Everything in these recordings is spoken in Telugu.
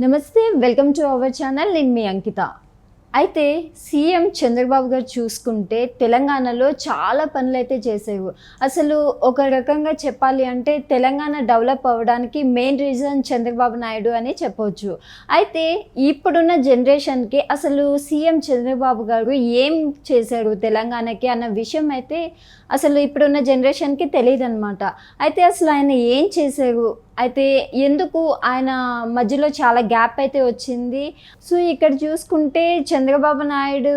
నమస్తే, వెల్కమ్ టు అవర్ ఛానల్. నేను మీ అంకిత. అయితే సీఎం చంద్రబాబు గారు చూసుకుంటే తెలంగాణలో చాలా పనులు అయితే చేసేవి. అసలు ఒక రకంగా చెప్పాలి అంటే తెలంగాణ డెవలప్ అవ్వడానికి మెయిన్ రీజన్ చంద్రబాబు నాయుడు అని చెప్పవచ్చు. అయితే ఇప్పుడున్న జనరేషన్కి అసలు సీఎం చంద్రబాబు గారు ఏం చేశారు తెలంగాణకి అన్న విషయం అయితే అసలు ఇప్పుడున్న జనరేషన్కి తెలియదు అనమాట. అయితే అసలు ఆయన ఏం చేశారు, అయితే ఎందుకు ఆయన మధ్యలో చాలా గ్యాప్ అయితే వచ్చింది. సో ఇక్కడ చూసుకుంటే చంద్రబాబు నాయుడు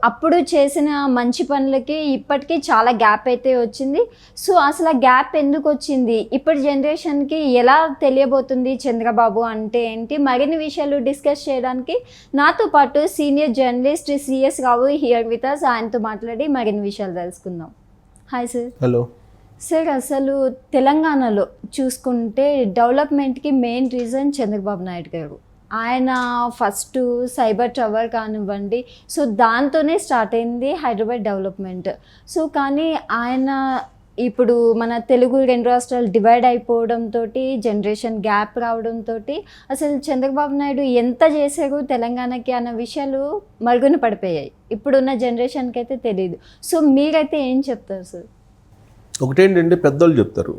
అప్పుడు చేసిన మంచి పనులకి ఇప్పటికీ చాలా గ్యాప్ అయితే వచ్చింది. సో అసలు ఆ గ్యాప్ ఎందుకు వచ్చింది, ఇప్పటి జనరేషన్కి ఎలా తెలియబోతుంది చంద్రబాబు అంటే ఏంటి, మరిన్ని విషయాలు డిస్కస్ చేయడానికి నాతో పాటు senior journalist CS Rao here with us. ఆయనతో మాట్లాడి మరిన్ని విషయాలు తెలుసుకుందాం. Hi sir. Hello sir. అసలు తెలంగాణలో చూసుకుంటే డెవలప్మెంట్కి మెయిన్ రీజన్ చంద్రబాబు నాయుడు గారు. ఆయన ఫస్ట్ సైబర్ టవర్ కానివ్వండి, సో దాంతోనే స్టార్ట్ అయింది హైదరాబాద్ డెవలప్మెంట్. సో కానీ ఆయన ఇప్పుడు మన తెలుగు రెండు రాష్ట్రాలు డివైడ్ అయిపోవడంతో జనరేషన్ గ్యాప్ రావడంతో అసలు చంద్రబాబు నాయుడు ఎంత చేశారు తెలంగాణకి అన్న విషయాలు మరుగున పడిపోయాయి. ఇప్పుడున్న జనరేషన్కి అయితే తెలియదు. సో మీరైతే ఏం చెప్తారు సార్? ఒకటేంటంటే పెద్దోళ్ళు చెప్తారు,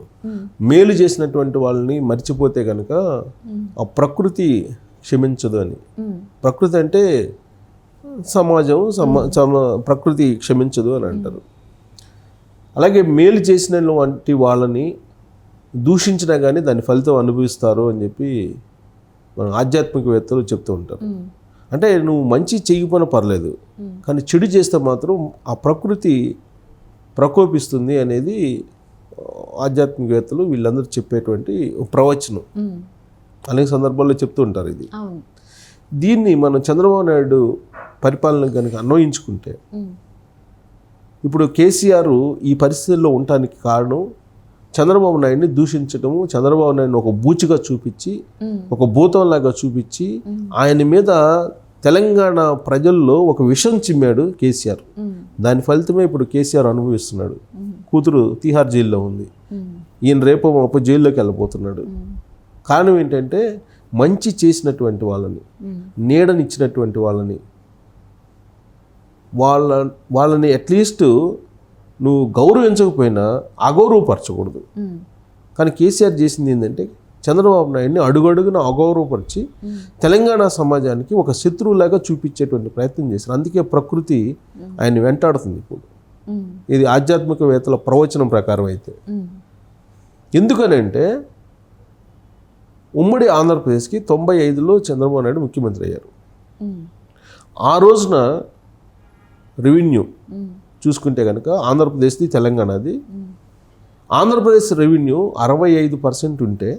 మేలు చేసినటువంటి వాళ్ళని మర్చిపోతే కనుక ఆ ప్రకృతి క్షమించదు అని. ప్రకృతి అంటే సమాజం, ప్రకృతి క్షమించదు అని అంటారు. అలాగే మేలు చేసిన వంటి వాళ్ళని దూషించినా కానీ దాని ఫలితం అనుభవిస్తారు అని చెప్పి మన ఆధ్యాత్మికవేత్తలు చెప్తూ ఉంటారు. అంటే నువ్వు మంచి చేయకపోయినా పర్లేదు, కానీ చెడు చేస్తే మాత్రం ఆ ప్రకృతి ప్రకోపిస్తుంది అనేది ఆధ్యాత్మికవేత్తలు వీళ్ళందరూ చెప్పేటువంటి ప్రవచనం. అనేక సందర్భాల్లో చెప్తూ ఉంటారు ఇది. దీన్ని మనం చంద్రబాబు నాయుడు పరిపాలన కనుక అన్వయించుకుంటే, ఇప్పుడు కేసీఆర్ ఈ పరిస్థితుల్లో ఉండటానికి కారణం చంద్రబాబు నాయుడిని దూషించడము, చంద్రబాబు నాయుడిని ఒక బూచిగా చూపించి, ఒక భూతంలాగా చూపించి ఆయన మీద తెలంగాణ ప్రజల్లో ఒక విషం చిమ్మాడు కేసీఆర్. దాని ఫలితమే ఇప్పుడు కేసీఆర్ అనుభవిస్తున్నాడు. కూతురు తిహార్ జైల్లో ఉంది, ఈయన రేపు మాపు జైల్లోకి వెళ్ళిపోతున్నాడు. కారణం ఏంటంటే మంచి చేసినటువంటి వాళ్ళని, నీడనిచ్చినటువంటి వాళ్ళని, వాళ్ళని అట్లీస్ట్ నువ్వు గౌరవించకపోయినా అగౌరవపరచకూడదు. కానీ కేసీఆర్ చేసింది ఏంటంటే చంద్రబాబు నాయుడిని అడుగడుగున అగౌరవపరిచి తెలంగాణ సమాజానికి ఒక శత్రువులాగా చూపించేటువంటి ప్రయత్నం చేశారు. అందుకే ప్రకృతి ఆయన వెంటాడుతుంది ఇప్పుడు. ఇది ఆధ్యాత్మికవేత్తల ప్రవచనం ప్రకారం అయితే. ఎందుకనంటే ఉమ్మడి ఆంధ్రప్రదేశ్కి 95లో చంద్రబాబు నాయుడు ముఖ్యమంత్రి అయ్యారు. ఆ రోజున రెవెన్యూ చూసుకుంటే కనుక ఆంధ్రప్రదేశ్ది తెలంగాణది, ఆంధ్రప్రదేశ్ రెవెన్యూ 65% ఉంటే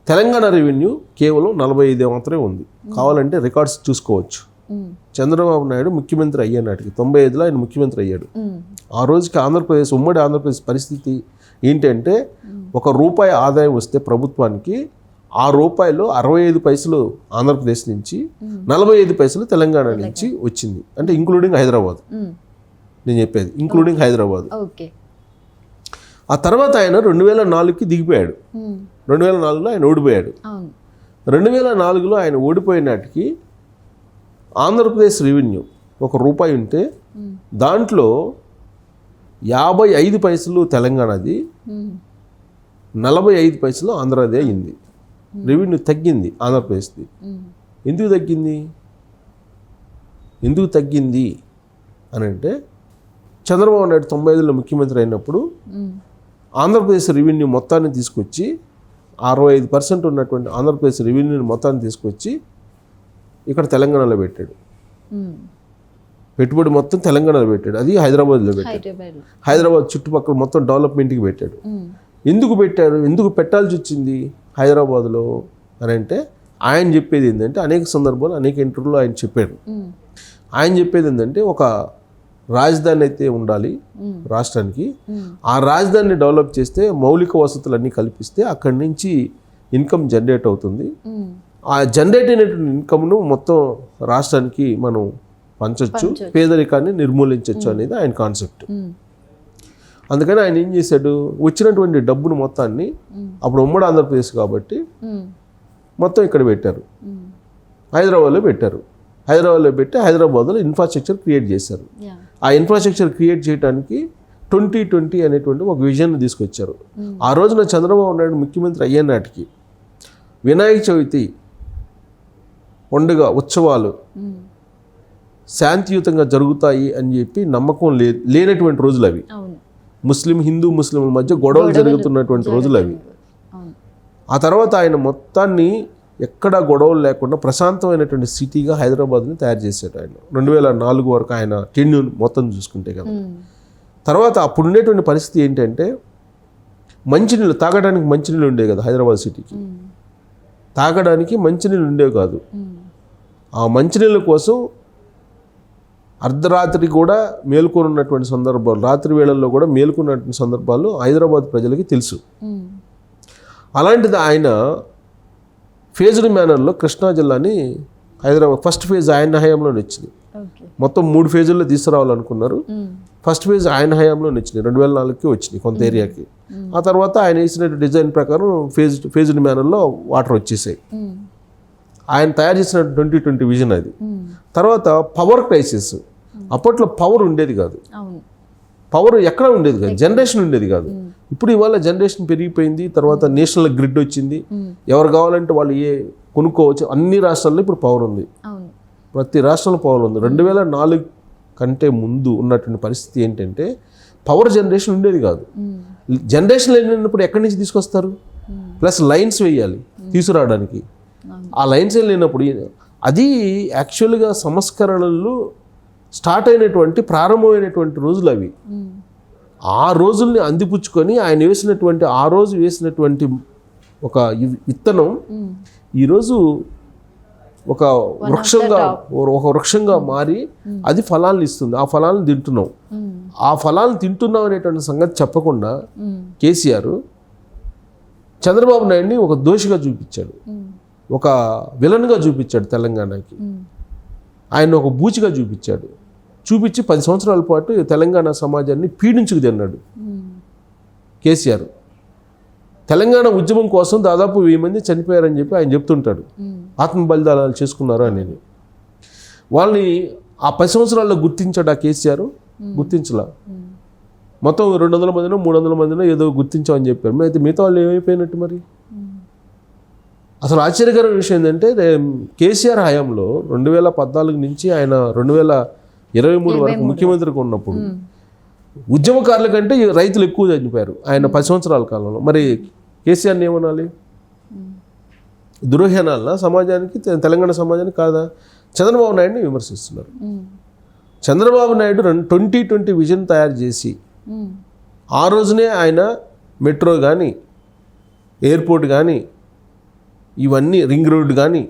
తెలంగాణ రెవెన్యూ కేవలం 45 మాత్రమే ఉంది. కావాలంటే రికార్డ్స్ చూసుకోవచ్చు. చంద్రబాబు నాయుడు ముఖ్యమంత్రి అయ్యే నాటికి 95లో ఆయన ముఖ్యమంత్రి అయ్యాడు. ఆ రోజుకి ఆంధ్రప్రదేశ్, ఉమ్మడి ఆంధ్రప్రదేశ్ పరిస్థితి ఏంటంటే ₹1 ఆదాయం వస్తే ప్రభుత్వానికి ₹6 65 పైసలు ఆంధ్రప్రదేశ్ నుంచి, 45 పైసలు తెలంగాణ నుంచి వచ్చింది. అంటే ఇంక్లూడింగ్ హైదరాబాద్, నేను చెప్పేది ఇంక్లూడింగ్ హైదరాబాద్. ఆ తర్వాత ఆయన 2004కి దిగిపోయాడు. 2004లో ఆయన ఓడిపోయాడు. 2004లో ఆయన ఓడిపోయిన నాటికి ఆంధ్రప్రదేశ్ రెవెన్యూ ₹1 ఉంటే దాంట్లో 55 పైసలు తెలంగాణది, 45 పైసలు ఆంధ్రాదే అయింది. రెవెన్యూ తగ్గింది ఆంధ్రప్రదేశ్ది. ఎందుకు తగ్గింది అని అంటే చంద్రబాబు నాయుడు 95లో ముఖ్యమంత్రి అయినప్పుడు ఆంధ్రప్రదేశ్ రెవెన్యూ మొత్తాన్ని తీసుకొచ్చి 65% ఉన్నటువంటి ఆంధ్రప్రదేశ్ రెవెన్యూని మొత్తాన్ని తీసుకొచ్చి ఇక్కడ తెలంగాణలో పెట్టాడు. పెట్టుబడి మొత్తం తెలంగాణలో పెట్టాడు, అది హైదరాబాద్లో పెట్టాడు. హైదరాబాద్ చుట్టుపక్కల మొత్తం డెవలప్మెంట్కి పెట్టాడు. ఎందుకు పెట్టాల్సి వచ్చింది హైదరాబాద్లో అని అంటే ఆయన చెప్పేది ఏంటంటే, అనేక సందర్భాలు అనేక ఇంటర్వ్యూలో ఆయన చెప్పాడు. ఆయన చెప్పేది ఏంటంటే ఒక రాజధాని అయితే ఉండాలి రాష్ట్రానికి. ఆ రాజధానిని డెవలప్ చేస్తే మౌలిక వసతులన్నీ కల్పిస్తే అక్కడి నుంచి ఇన్కమ్ జనరేట్ అవుతుంది. ఆ జనరేట్ అయినటువంటి ఇన్కమ్ను మొత్తం రాష్ట్రానికి మనం పంచవచ్చు, పేదరికాన్ని నిర్మూలించవచ్చు అనేది ఆయన కాన్సెప్ట్. అందుకని ఆయన ఏం చేశాడు, వచ్చినటువంటి డబ్బును మొత్తాన్ని, అప్పుడు ఉమ్మడి ఆంధ్రప్రదేశ్ కాబట్టి మొత్తం ఇక్కడ పెట్టారు, హైదరాబాద్లో పెట్టారు. హైదరాబాద్లో పెట్టి హైదరాబాద్లో ఇన్ఫ్రాస్ట్రక్చర్ క్రియేట్ చేశారు. ఆ ఇన్ఫ్రాస్ట్రక్చర్ క్రియేట్ చేయడానికి 2020 అనేటువంటి ఒక విజన్ తీసుకొచ్చారు. ఆ రోజున చంద్రబాబు నాయుడు ముఖ్యమంత్రి అయ్యే నాటికి వినాయక చవితి పండుగ ఉత్సవాలు శాంతియుతంగా జరుగుతాయి అని చెప్పి నమ్మకం లేనటువంటి రోజులు అవి. హిందూ ముస్లింల మధ్య గొడవలు జరుగుతున్నటువంటి రోజులు అవి. ఆ తర్వాత ఆయన మొత్తాన్ని ఎక్కడా గొడవలు లేకుండా ప్రశాంతమైనటువంటి సిటీగా హైదరాబాద్ని తయారు చేశాడు ఆయన. 2004 వరకు ఆయన టెన్యూర్ మొత్తం చూసుకుంటే కదా. తర్వాత అప్పుడు ఉండేటువంటి పరిస్థితి ఏంటంటే మంచినీళ్ళు తాగడానికి మంచినీళ్ళు ఉండేవి కదా హైదరాబాద్ సిటీకి. తాగడానికి మంచినీళ్ళు ఉండేవి కాదు. ఆ మంచినీళ్ళ కోసం అర్ధరాత్రి కూడా మేల్కొని ఉన్నటువంటి సందర్భాలు, రాత్రి వేళల్లో కూడా మేల్కొన్నటువంటి సందర్భాలు హైదరాబాద్ ప్రజలకి తెలుసు. అలాంటిది ఆయన ఫేజ్డ్ మేనర్లో కృష్ణా జిల్లాని హైదరాబాద్ ఫస్ట్ ఫేజ్ ఆయన హయాంలోనే వచ్చింది. మొత్తం 3 ఫేజుల్లో తీసుకురావాలనుకున్నారు. ఫస్ట్ ఫేజ్ ఆయన హయాంలోనే వచ్చినాయి, 2004కి వచ్చినాయి కొంత ఏరియాకి. ఆ తర్వాత ఆయన వేసిన డిజైన్ ప్రకారం ఫేజ్డ్ మేనర్లో వాటర్ వచ్చేసాయి. ఆయన తయారు చేసిన 2020 విజన్ అది. తర్వాత పవర్ క్రైసిస్. అప్పట్లో పవర్ ఉండేది కాదు, పవర్ ఎక్కడ ఉండేది కాదు, జనరేషన్ ఉండేది కాదు. ఇప్పుడు ఇవాళ జనరేషన్ పెరిగిపోయింది. తర్వాత నేషనల్ గ్రిడ్ వచ్చింది, ఎవరు కావాలంటే వాళ్ళు కొనుక్కోవచ్చు. అన్ని రాష్ట్రాల్లో ఇప్పుడు పవర్ ఉంది, ప్రతి రాష్ట్రంలో పవర్ ఉంది. 2004 కంటే ముందు ఉన్నటువంటి పరిస్థితి ఏంటంటే పవర్ జనరేషన్ ఉండేది కాదు. జనరేషన్ లేనప్పుడు ఎక్కడి నుంచి తీసుకొస్తారు? ప్లస్ లైన్స్ వేయాలి తీసుకురావడానికి. ఆ లైన్స్ లేనప్పుడు అది యాక్చువల్గా సంస్కరణలు స్టార్ట్ అయినటువంటి ప్రారంభమైనటువంటి రోజులు అవి. ఆ రోజుల్ని అందిపుచ్చుకొని ఆయన వేసినటువంటి ఆ రోజు వేసినటువంటి ఒక విత్తనం ఈరోజు ఒక వృక్షంగా మారి అది ఫలాలను ఇస్తుంది. ఆ ఫలాలను తింటున్నాం. ఆ ఫలాలను తింటున్నాం అనేటువంటి సంగతి చెప్పకుండా కేసీఆర్ చంద్రబాబు నాయుడిని ఒక దోషిగా చూపించాడు, ఒక విలన్గా చూపించాడు తెలంగాణకి. ఆయన ఒక బూచిగా చూపించి 10 సంవత్సరాల పాటు తెలంగాణ సమాజాన్ని పీడించుకు తిన్నాడు కేసీఆర్. తెలంగాణ ఉద్యమం కోసం దాదాపు 1000 మంది చనిపోయారని చెప్పి ఆయన చెప్తుంటాడు. ఆత్మ బలిదానాలు చేసుకున్నారు అనేది. వాళ్ళని ఆ 10 సంవత్సరాల్లో గుర్తించాడు ఆ కేసీఆర్? గుర్తించలా. మొత్తం 200 మందినో 300 మందినో ఏదో గుర్తించామని చెప్పారు. అయితే మిగతా వాళ్ళు ఏమైపోయినట్టు మరి? అసలు ఆశ్చర్యకరమైన విషయం ఏంటంటే కేసీఆర్ హయాంలో 2014 నుంచి ఆయన 2023 వరకు ముఖ్యమంత్రిగా ఉన్నప్పుడు ఉద్యమకారుల కంటే రైతులు ఎక్కువ చనిపోయారు ఆయన 10 సంవత్సరాల కాలంలో. మరి కేసీఆర్ని ఏమనాలి? దురహ్యానాలనా సమాజానికి, తెలంగాణ సమాజానికి కాదా? చంద్రబాబు నాయుడిని విమర్శిస్తున్నారు. చంద్రబాబు నాయుడు 2020 విజన్ తయారు చేసి ఆ రోజునే ఆయన మెట్రో కానీ, ఎయిర్పోర్ట్ కానీ, ఇవన్నీ రింగ్ రోడ్ కానీ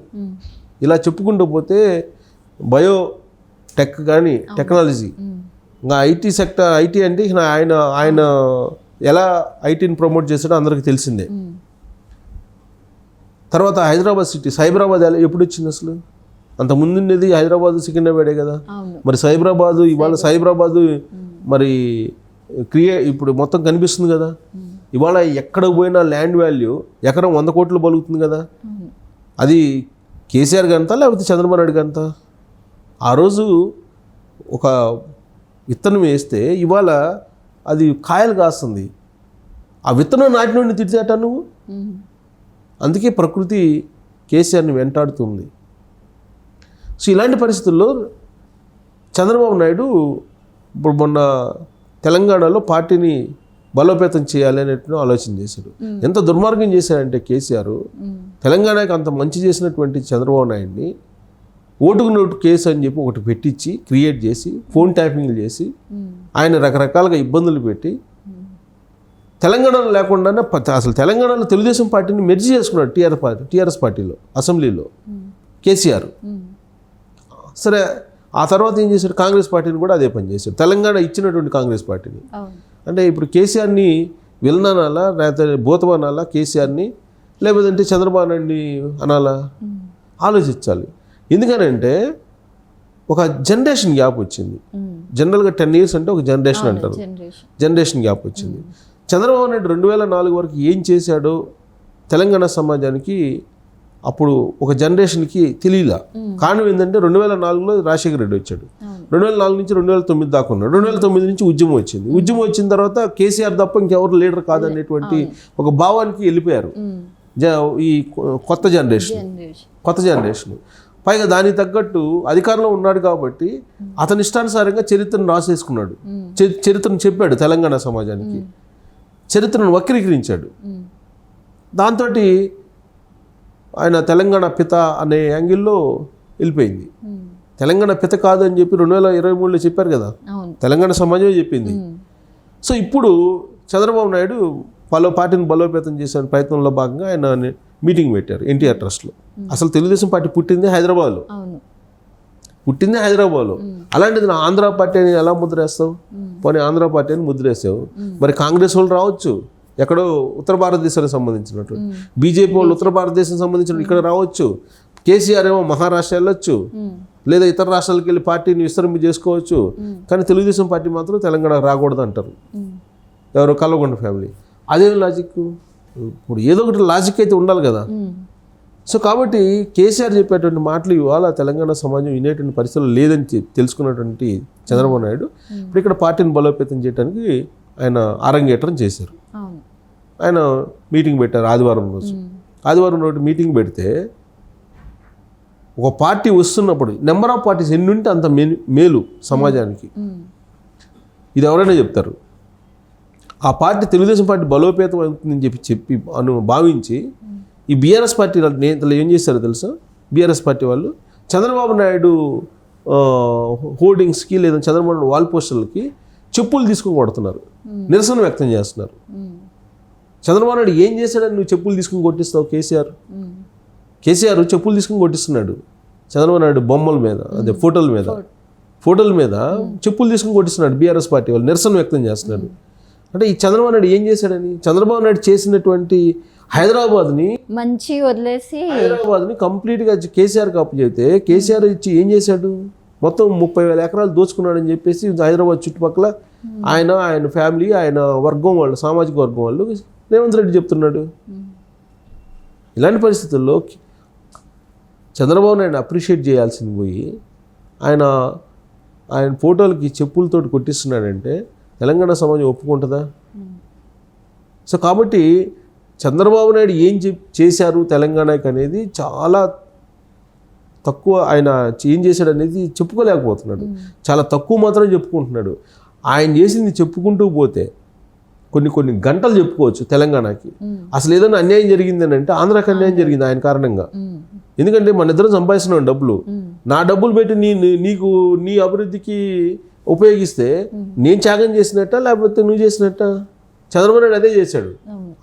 ఇలా చెప్పుకుంటూ పోతే బయోటెక్ కానీ, టెక్నాలజీ, ఇంకా ఐటీ సెక్టర్, ఐటీ అంటే ఆయన ఎలా ఐటీని ప్రమోట్ చేశాడో అందరికీ తెలిసిందే. తర్వాత హైదరాబాద్ సిటీ, సైబరాబాద్ ఎప్పుడు వచ్చింది అసలు? అంత ముందుండేది హైదరాబాద్ సికింద్రాబాదే కదా. మరి సైబరాబాదు ఇవాళ సైబరాబాదు మరి ఇప్పుడు మొత్తం కనిపిస్తుంది కదా. ఇవాళ ఎక్కడ పోయినా ల్యాండ్ వాల్యూ ఎకరం 100 కోట్లు పలుకుతుంది కదా. అది కేసీఆర్ గంతా లేకపోతే చంద్రబాబు నాయుడు గంతా? ఆ రోజు ఒక విత్తనం వేస్తే ఇవాళ అది కాయలు కాస్తుంది. ఆ విత్తనం నాటి నుండి తిడితేట నువ్వు. అందుకే ప్రకృతి కేసీఆర్ని వెంటాడుతుంది. సో ఇలాంటి పరిస్థితుల్లో చంద్రబాబు నాయుడు ఇప్పుడు మొన్న తెలంగాణలో పార్టీని బలోపేతం చేయాలి అనేటువంటి ఆలోచన చేశాడు. ఎంత దుర్మార్గం చేశాడంటే కేసీఆర్ తెలంగాణకి అంత మంచి చేసినటువంటి చంద్రబాబు నాయుడిని ఓటుకు నోటు కేసు అని చెప్పి ఒకటి పెట్టించి క్రియేట్ చేసి ఫోన్ ట్యాపింగ్లు చేసి ఆయన రకరకాలుగా ఇబ్బందులు పెట్టి తెలంగాణలో లేకుండానే అసలు తెలంగాణలో తెలుగుదేశం పార్టీని మెర్జీ చేసుకున్నాడు టీఆర్ఎస్ పార్టీలో అసెంబ్లీలో కేసీఆర్. సరే ఆ తర్వాత ఏం చేశాడు? కాంగ్రెస్ పార్టీని కూడా అదే పని చేశాడు, తెలంగాణ ఇచ్చినటువంటి కాంగ్రెస్ పార్టీని. అంటే ఇప్పుడు కేసీఆర్ని విలన్ అనాలా, లేకపోతే భూతం అనాలా కేసీఆర్ని, లేకపోతే చంద్రబాబు నాయుడిని అనాలా? ఆలోచించాలి. ఎందుకనంటే ఒక జనరేషన్ గ్యాప్ వచ్చింది. జనరల్గా 10 years అంటే ఒక జనరేషన్ అంటారు. జనరేషన్ గ్యాప్ వచ్చింది. చంద్రబాబు నాయుడు 2004 వరకు ఏం చేశాడో తెలంగాణ సమాజానికి అప్పుడు ఒక జనరేషన్కి తెలియలా. కారణం ఏంటంటే 2004లో రాజశేఖర రెడ్డి వచ్చాడు, 2004 నుంచి 2009 దాకా ఉన్నాడు. 2009 నుంచి ఉద్యమం వచ్చింది. ఉద్యమం వచ్చిన తర్వాత కేసీఆర్ తప్ప ఇంకెవరు లీడర్ కాదనేటువంటి ఒక భావానికి వెళ్ళిపోయారు ఈ కొత్త జనరేషన్. పైగా దానికి తగ్గట్టు అధికారంలో ఉన్నాడు కాబట్టి అతని ఇష్టానుసారంగా చరిత్రను రాసేసుకున్నాడు, చరిత్రను చెప్పాడు తెలంగాణ సమాజానికి, చరిత్రను వక్రీకరించాడు. దాంతో ఆయన తెలంగాణ పిత అనే యాంగిల్లో వెళ్ళిపోయింది. తెలంగాణ పిత కాదు అని చెప్పి 2023లో చెప్పారు కదా, తెలంగాణ సమాజమే చెప్పింది. సో ఇప్పుడు చంద్రబాబు నాయుడు పార్టీని బలోపేతం చేసే ప్రయత్నంలో భాగంగా ఆయన మీటింగ్ పెట్టారు ఎన్టీఆర్ ట్రస్ట్లో. అసలు తెలుగుదేశం పార్టీ పుట్టింది హైదరాబాద్లో. అలాంటిది నా ఆంధ్ర పార్టీ అని ఎలా ముద్రేస్తావు? పోనీ ఆంధ్ర పార్టీ అని ముద్రేస్తావు. మరి కాంగ్రెస్ వాళ్ళు రావచ్చు, ఎక్కడో ఉత్తర భారతదేశానికి సంబంధించినట్టు, బీజేపీ వాళ్ళు ఉత్తర భారతదేశం సంబంధించిన ఇక్కడ రావచ్చు, కేసీఆర్ ఏమో మహారాష్ట్ర వెళ్ళొచ్చు, లేదా ఇతర రాష్ట్రాలకు వెళ్ళి పార్టీని విస్తరింప చేసుకోవచ్చు. కానీ తెలుగుదేశం పార్టీ మాత్రం తెలంగాణ రాకూడదు అంటారు ఎవరు? కల్వకుంట్ల ఫ్యామిలీ. అదేం లాజిక్? ఇప్పుడు ఏదో ఒకటి లాజిక్ అయితే ఉండాలి కదా. సో కాబట్టి కేసీఆర్ చెప్పేటువంటి మాటలు ఇవాళ తెలంగాణ సమాజం వినేటువంటి పరిస్థితులు లేదని తెలుసుకున్నటువంటి చంద్రబాబు నాయుడు ఇప్పుడు ఇక్కడ పార్టీని బలోపేతం చేయడానికి ఆయన అరంగేట్రం చేశారు. ఆయన మీటింగ్ పెట్టారు ఆదివారం రోజు మీటింగ్ పెడితే ఒక పార్టీ వస్తున్నప్పుడు నెంబర్ ఆఫ్ పార్టీస్ ఎన్ని ఉంటే అంత మేలు సమాజానికి. ఇది ఎవరైనా చెప్తారు. ఆ పార్టీ తెలుగుదేశం పార్టీ బలోపేతం అవుతుందని చెప్పి భావించి ఈ బీఆర్ఎస్ పార్టీ నేతలు ఏం చేశారో తెలుసా? బీఆర్ఎస్ పార్టీ వాళ్ళు చంద్రబాబు నాయుడు హోర్డింగ్స్కి లేదా చంద్రబాబు నాయుడు వాల్ పోస్టర్లకి చెప్పులు తీసుకుని కొడుతున్నారు, నిరసన వ్యక్తం చేస్తున్నారు. చంద్రబాబు నాయుడు ఏం చేశాడని నువ్వు చెప్పులు తీసుకుని కొట్టిస్తావు? కేసీఆర్ చెప్పులు తీసుకుని కొట్టిస్తున్నాడు చంద్రబాబు నాయుడు బొమ్మల మీద, అదే ఫోటోల మీద చెప్పులు తీసుకుని కొట్టిస్తున్నాడు. బీఆర్ఎస్ పార్టీ వాళ్ళు నిరసన వ్యక్తం చేస్తున్నాడు. అంటే ఈ చంద్రబాబు నాయుడు ఏం చేశాడని? చంద్రబాబు నాయుడు చేసినటువంటి హైదరాబాద్ని కంప్లీట్గా కేసీఆర్ కాపు చెబితే కేసీఆర్ ఇచ్చి ఏం చేశాడు? మొత్తం 30,000 ఎకరాలు దోచుకున్నాడని చెప్పేసి హైదరాబాద్ చుట్టుపక్కల ఆయన ఫ్యామిలీ, ఆయన వర్గం వాళ్ళు, సామాజిక వర్గం వాళ్ళు రేవంత్ రెడ్డి చెప్తున్నాడు. ఇలాంటి పరిస్థితుల్లో చంద్రబాబు నాయుడు అప్రిషియేట్ చేయాల్సింది పోయి ఆయన ఫోటోలకి చెప్పులతోటి కొట్టిస్తున్నాడంటే తెలంగాణ సమాజం ఒప్పుకుంటుందా? సో కాబట్టి చంద్రబాబు నాయుడు ఏం చేశారు తెలంగాణకి అనేది చాలా తక్కువ. ఆయన ఏం చేశాడు అనేది చెప్పుకోలేకపోతున్నాడు, చాలా తక్కువ మాత్రం చెప్పుకుంటున్నాడు. ఆయన చేసింది చెప్పుకుంటూ పోతే కొన్ని గంటలు చెప్పుకోవచ్చు తెలంగాణకి. అసలు ఏదైనా అన్యాయం జరిగింది అని అంటే ఆంధ్రాకి అన్యాయం జరిగింది ఆయన కారణంగా. ఎందుకంటే మన ఇద్దరం సంపాదిస్తున్నాం డబ్బులు, నా డబ్బులు పెట్టి నీ అభివృద్ధికి ఉపయోగిస్తే నేను త్యాగం చేసినట్ట లేకపోతే నువ్వు చేసినట్ట? చంద్రబాబు నాయుడు అదే చేశాడు.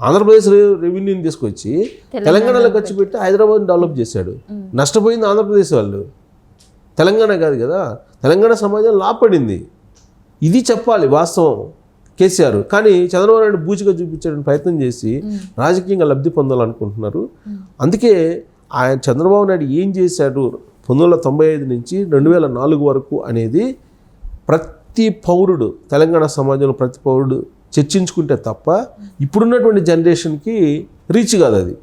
ఆంధ్రప్రదేశ్ రెవెన్యూని తీసుకొచ్చి తెలంగాణలో ఖర్చు పెట్టి హైదరాబాద్ని డెవలప్ చేశాడు. నష్టపోయింది ఆంధ్రప్రదేశ్ వాళ్ళు, తెలంగాణ కాదు కదా. తెలంగాణ సమాజం లాభపడింది. ఇది చెప్పాలి వాస్తవం కేసీఆర్. కానీ చంద్రబాబు నాయుడు బూచిగా చూపించడానికి ప్రయత్నం చేసి రాజకీయంగా లబ్ధి పొందాలనుకుంటున్నారు. అందుకే ఆయన చంద్రబాబు నాయుడు ఏం చేశాడు 1995 నుంచి 2004 వరకు అనేది ప్రతి పౌరుడు, తెలంగాణ సమాజంలో ప్రతి పౌరుడు చర్చించుకుంటే తప్ప ఇప్పుడున్నటువంటి జనరేషన్కి రీచ్ కాదు అది.